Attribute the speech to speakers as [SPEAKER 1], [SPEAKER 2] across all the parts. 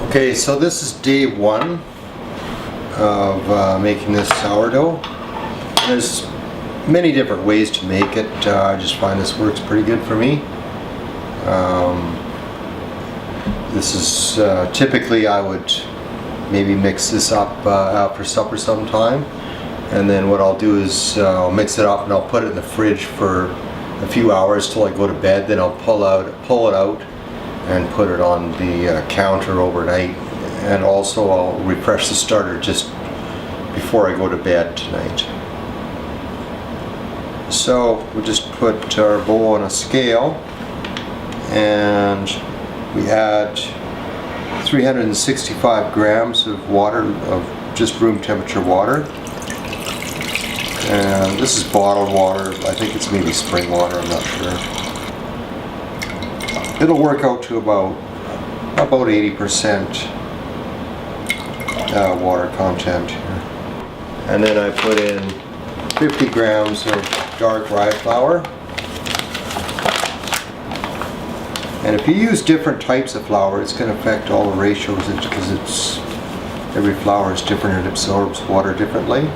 [SPEAKER 1] Okay, so this is day one of making this sourdough. There's many different ways to make it. I just find this works pretty good for me. This is typically I would maybe mix this up after supper sometime, and then what I'll do is I'll mix it up and I'll put it in the fridge for a few hours till I go to bed. Then I'll pull it out and put it on the counter overnight, and also I'll refresh the starter just before I go to bed tonight. So we'll just put our bowl on a scale and we add 365 grams of water, of just room temperature water. And this is bottled water. I think it's maybe spring water, I'm not sure. It'll work out to about 80% water content here. And then I put in 50 grams of dark rye flour. And if you use different types of flour, it's going to affect all the ratios because every flour is different and absorbs water differently.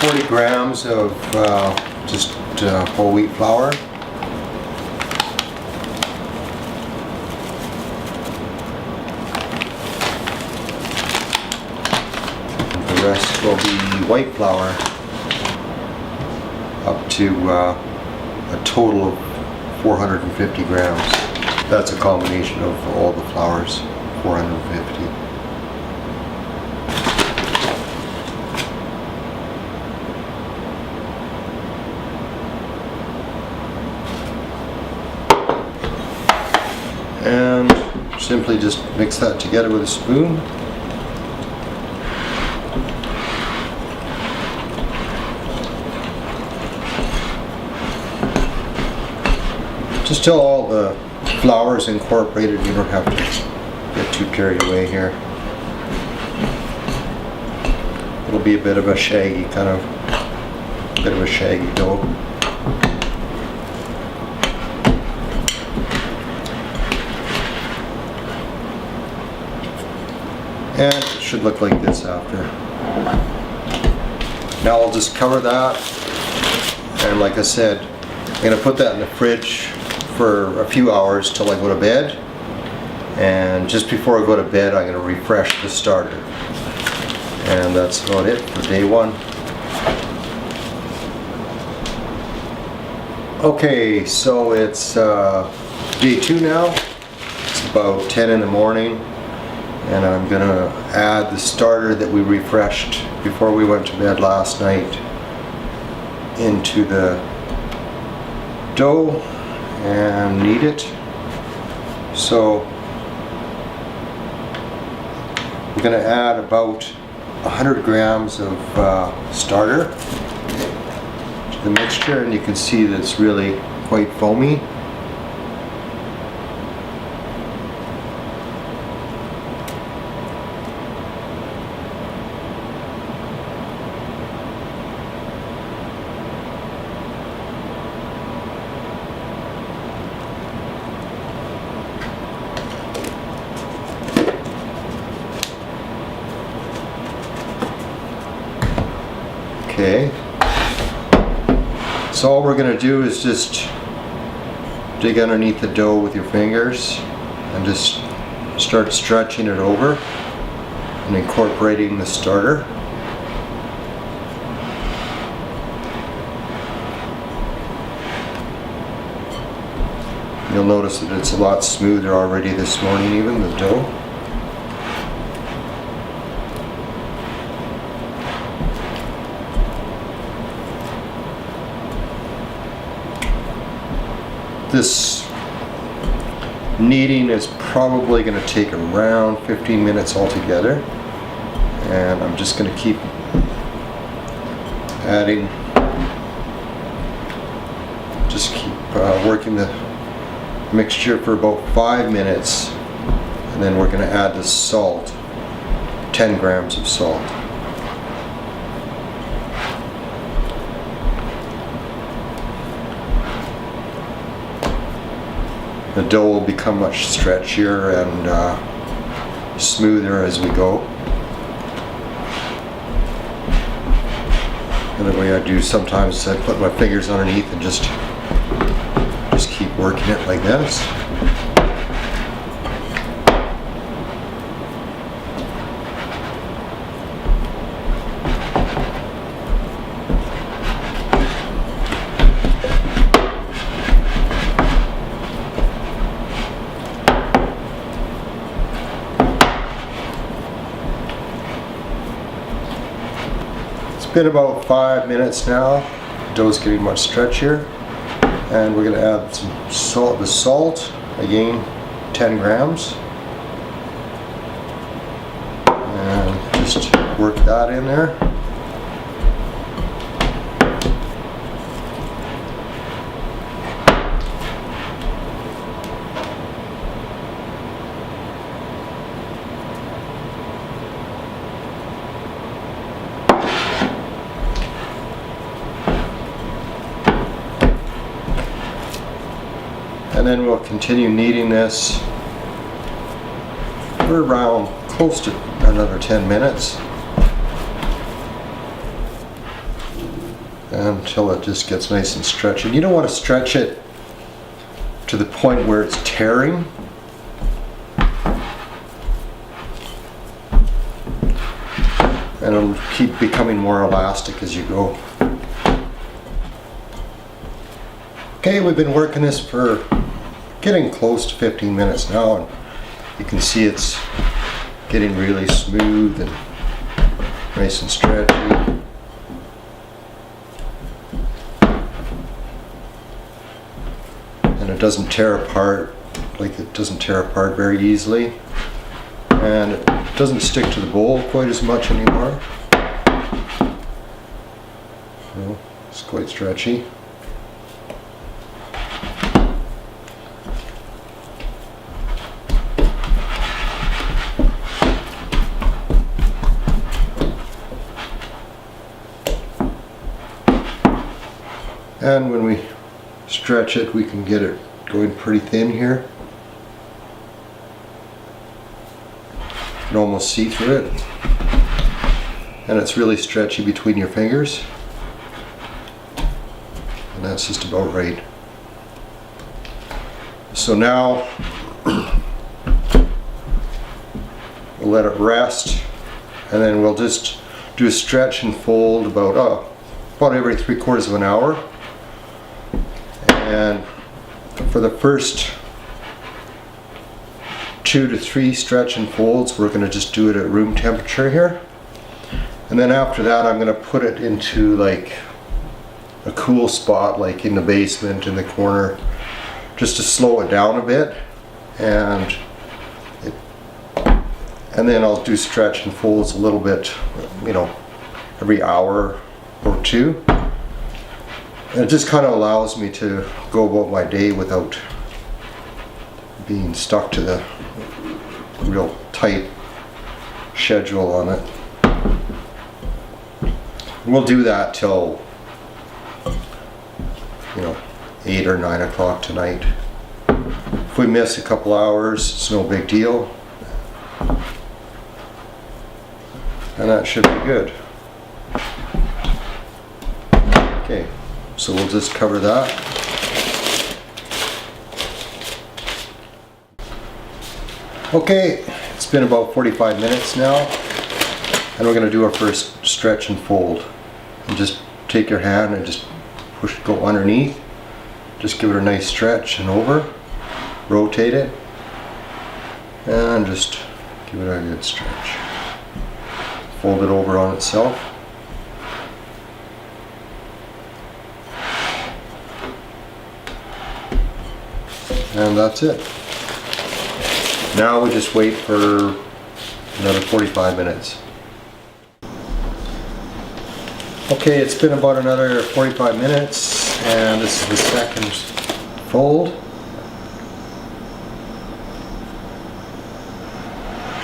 [SPEAKER 1] $40 grams of just whole wheat flour. The rest will be white flour, up to a total of 450 grams. That's a combination of all the flours, 450. And simply just mix that together with a spoon. Just till all the flour is incorporated. You don't have to get too carried away here. It'll be a bit of a shaggy dough. And it should look like this after. Now I'll just cover that, and like I said, I'm going to put that in the fridge for a few hours till I go to bed, and just before I go to bed I'm going to refresh the starter. And that's about it for day one. Okay, so it's day two now. It's about 10 in the morning. And I'm going to add the starter that we refreshed before we went to bed last night into the dough and knead it. So we're going to add about 100 grams of starter to the mixture, and you can see that it's really quite foamy. Okay, so all we're going to do is just dig underneath the dough with your fingers and just start stretching it over and incorporating the starter. You'll notice that it's a lot smoother already this morning, even the dough. This kneading is probably going to take around 15 minutes altogether, and I'm just going to keep adding, working the mixture for about 5 minutes, and then we're going to add the salt, 10 grams of salt. The dough will become much stretchier and smoother as we go. And the way I do sometimes, I put my fingers underneath and just keep working it like this. It's been about 5 minutes now. The dough's getting much stretchier. And we're going to add some salt. The salt, again, 10 grams. And just work that in there. And then we'll continue kneading this for around close to another 10 minutes until it just gets nice and stretchy. You don't want to stretch it to the point where it's tearing. And it'll keep becoming more elastic as you go. Okay, we've been working this for getting close to 15 minutes now, and you can see it's getting really smooth and nice and stretchy. And it doesn't tear apart, very easily. And it doesn't stick to the bowl quite as much anymore. So it's quite stretchy. And when we stretch it, we can get it going pretty thin here. You can almost see through it. And it's really stretchy between your fingers. And that's just about right. So now we'll let it rest, and then we'll just do a stretch and fold about every 3/4 of an hour. And for the first 2 to 3 stretch and folds, we're going to just do it at room temperature here. And then after that, I'm going to put it into like a cool spot, like in the basement, in the corner, just to slow it down a bit. And then I'll do stretch and folds a little bit, every hour or two. And it just kind of allows me to go about my day without being stuck to the real tight schedule on it. We'll do that till 8 or 9 o'clock tonight. If we miss a couple hours, it's no big deal. And that should be good. Okay. So we'll just cover that. Okay, it's been about 45 minutes now, and we're going to do our first stretch and fold. And just take your hand and just go underneath. Just give it a nice stretch and over. Rotate it, and just give it a good stretch. Fold it over on itself. And that's it. Now we just wait for another 45 minutes. Okay, it's been about another 45 minutes, and this is the second fold.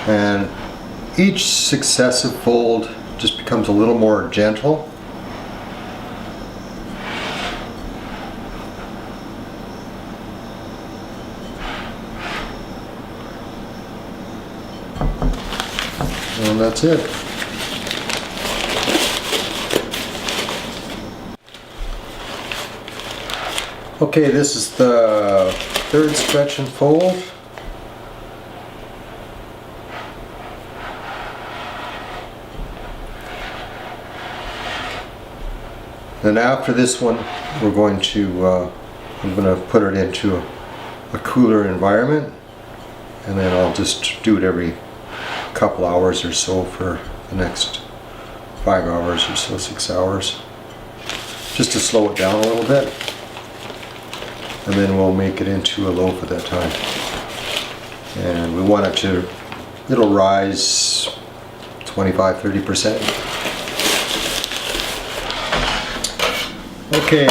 [SPEAKER 1] And each successive fold just becomes a little more gentle. And that's it. Okay, this is the third stretch and fold. Then after this one, we're going to, I'm going to put it into a cooler environment, and then I'll just do it every couple hours or so for the next 5 hours or so, 6 hours, just to slow it down a little bit, and then we'll make it into a loaf at that time. And we want it to, it'll rise 25-30%. Okay,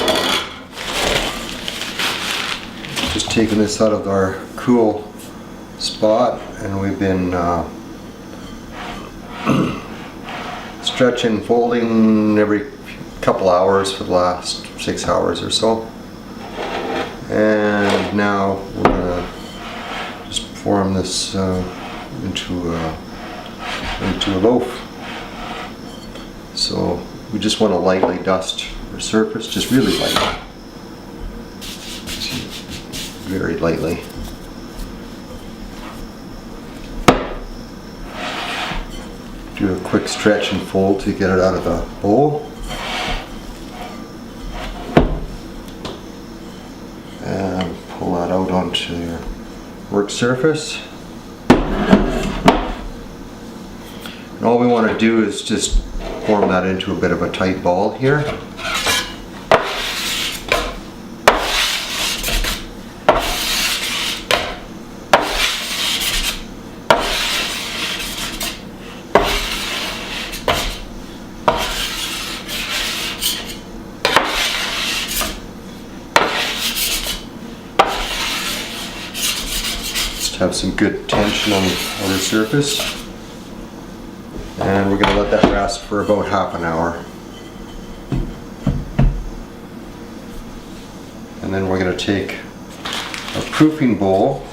[SPEAKER 1] just taking this out of our cool spot, and we've been stretching, folding every couple hours for the last 6 hours or so. And now we're gonna just form this into a loaf. So we just want to lightly dust our surface, just really lightly, very lightly. Do a quick stretch and fold to get it out of the bowl. And pull that out onto your work surface. And all we want to do is just form that into a bit of a tight ball here. Have some good tension on the outer surface, and we're going to let that rest for about half an hour, and then we're going to take a proofing bowl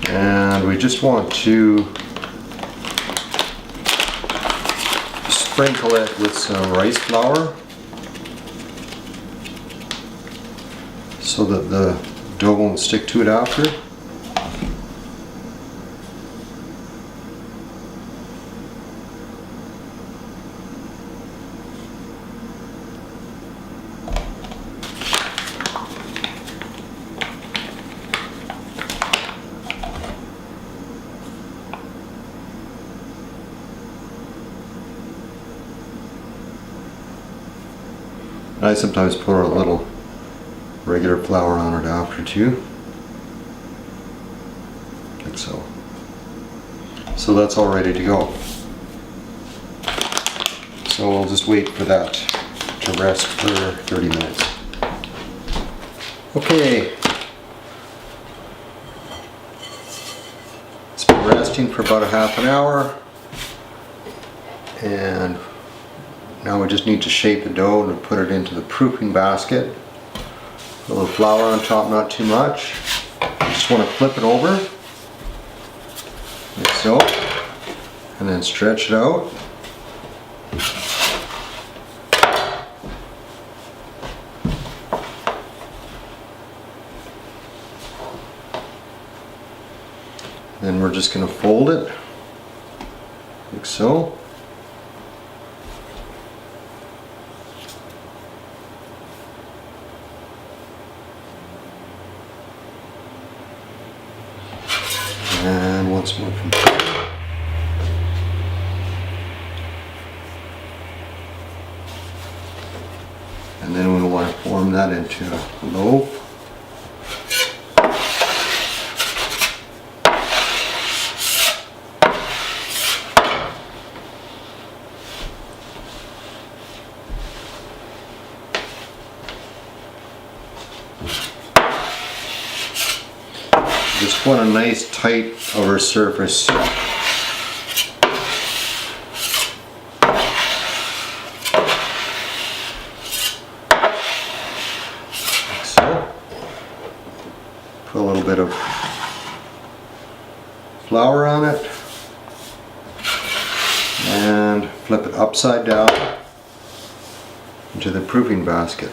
[SPEAKER 1] and we just want to sprinkle it with some rice flour so that the dough won't stick to it after. I sometimes pour a little regular flour on it after too, like so. So that's all ready to go. So we'll just wait for that to rest for 30 minutes. Okay. It's been resting for about a half an hour, and now we just need to shape the dough and put it into the proofing basket. A little flour on top, not too much. Just want to flip it over, like so, and then stretch it out. Then we're just going to fold it, like so. And once more from here. And then we want to form that into a loaf. Just want a nice tight over surface. Like so. Put a little bit of flour on it and flip it upside down into the proofing basket.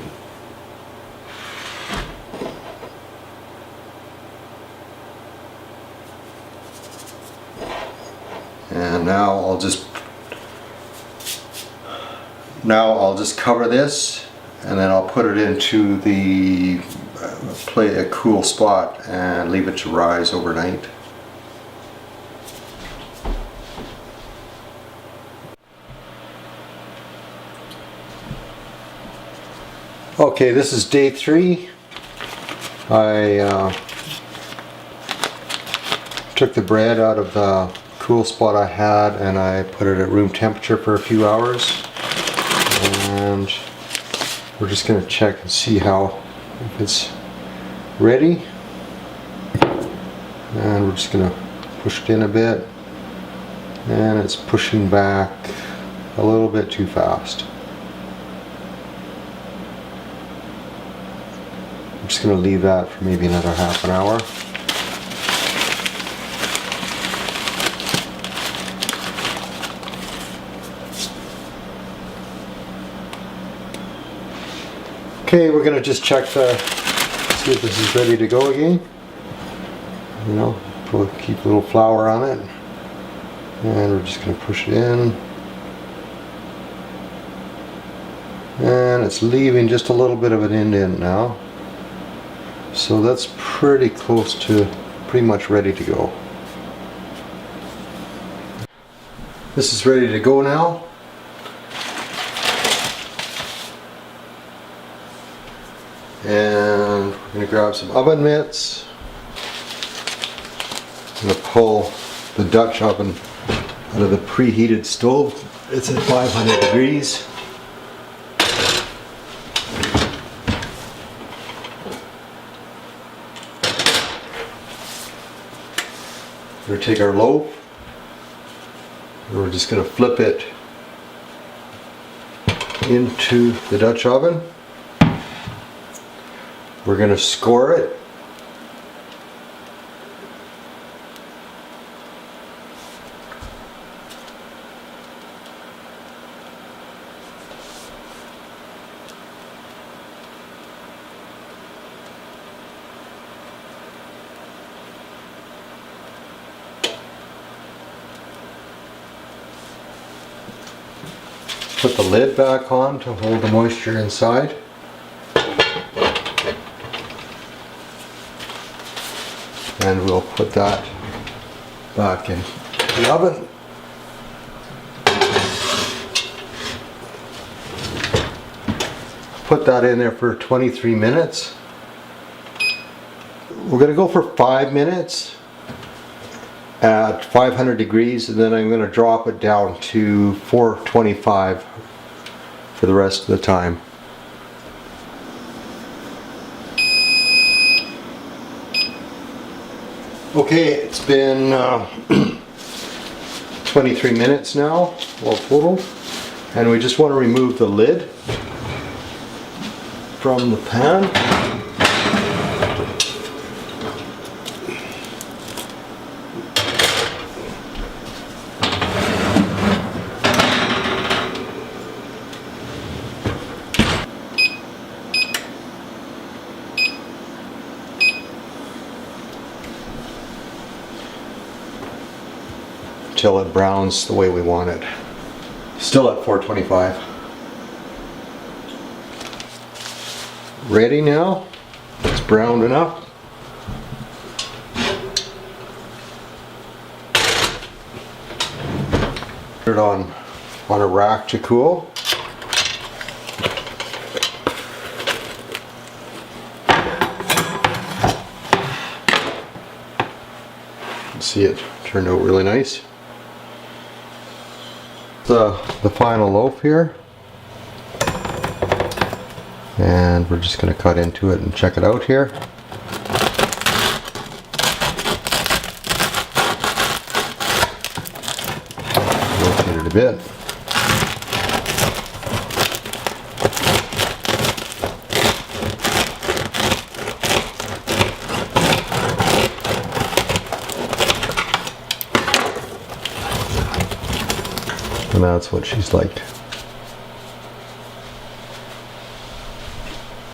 [SPEAKER 1] And now I'll just cover this, and then I'll put it into the a cool spot and leave it to rise overnight. Okay, this is day 3. I took the bread out of the cool spot I had and I put it at room temperature for a few hours, and we're just going to check and see if it's ready, and we're just going to push it in a bit, and it's pushing back a little bit too fast. I'm just going to leave that for maybe another half an hour. Okay, we're going to just check see if this is ready to go again. You know, keep a little flour on it, and we're just going to push it in, and it's leaving just a little bit of an indent now, so that's pretty close to pretty much ready to go. This is ready to go now. And we're going to grab some oven mitts. I'm going to pull the Dutch oven out of the preheated stove. It's at 500 degrees. We're going to take our loaf, and we're just going to flip it into the Dutch oven. We're going to score it. Put the lid back on to hold the moisture inside. And we'll put that back in the oven. Put that in there for 23 minutes. We're going to go for 5 minutes at 500 degrees, and then I'm going to drop it down to 425 for the rest of the time. Okay, it's been 23 minutes now, all total, and we just want to remove the lid from the pan. Until it browns the way we want it. Still at 425. Ready now. It's browned enough. Put it on a rack to cool. See, it turned out really nice. The final loaf here, and we're just going to cut into it and check it out here. Rotate it a bit. And that's what she's like.